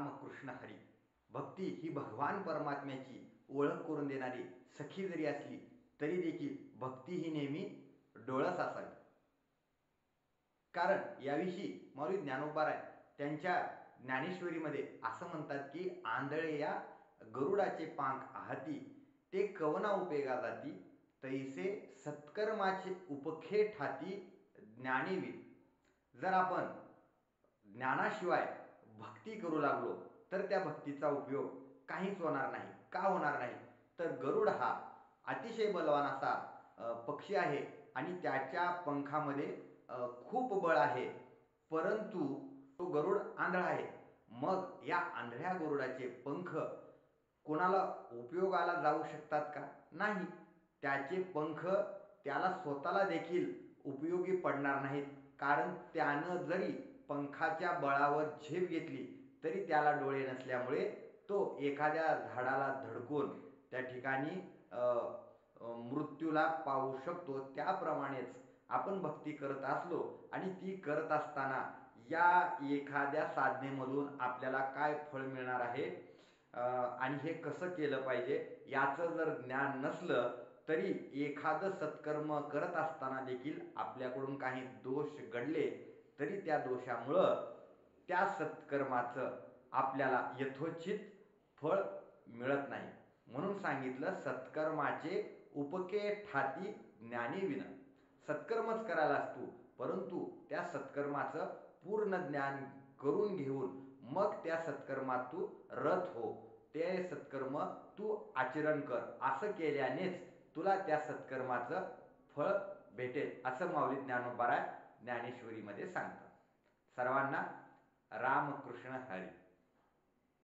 राम कृष्ण हरी. भक्ती ही भगवान परमात्म्याची ओळख करून देणारी सखी जरी असली तरी देखील भक्ती ही नेहमी डोळस असावी. कारण याविषयी माऊली ज्ञानोबा त्यांच्या ज्ञानेश्वरीमध्ये असं म्हणतात की आंधळे या गरुडाचे पांख आहाती ते कवना उपयोगा जाती तैसे सत्कर्माचे उपखे ठाती ज्ञानेवी. जर आपण ज्ञानाशिवाय भक्ती करू लागलो तर त्या भक्तीचा उपयोग काहीच होणार नाही. का होणार नाही तर गरुड हा अतिशय बलवान असा पक्षी आहे आणि त्याच्या पंखामध्ये खूप बळ आहे, परंतु तो गरुड आंधळा आहे. मग या आंधळ्या गरुडाचे पंख कोणाला उपयोगाला जाऊ शकतात का? नाही. त्याचे पंख त्याला स्वतःला देखील उपयोगी पडणार नाहीत, कारण त्यानं जरी पंखाच्या बळावर झेप घेतली तरी त्याला डोळे नसल्यामुळे तो एखाद्या झाडाला धडकून त्या ठिकाणी मृत्यूला पावू शकतो. त्याप्रमाणेच आपण भक्ती करत असलो आणि ती करत असताना या एखाद्या साधनेमधून आपल्याला काय फळ मिळणार आहे आणि हे कसं केलं पाहिजे याचं जर ज्ञान नसलं तरी एखादं सत्कर्म करत असताना देखील आपल्याकडून काही दोष घडले तरी त्या दोषामुळं त्या सत्कर्माचं आपल्याला यथोचित फळ मिळत नाही. म्हणून सांगितलं सत्कर्माचे उपके ठाती ज्ञानेविन. सत्कर्मच करायला असतो, परंतु त्या सत्कर्माचं पूर्ण ज्ञान करून घेऊन मग त्या सत्कर्मात तू रत हो, ते सत्कर्म तू आचरण कर. असं केल्यानेच तुला त्या सत्कर्माचं फळ भेटेल असं माऊली ज्ञानोबा ज्ञानेश्वरीमध्ये सांगतात. सर्वांना रामकृष्ण हरी.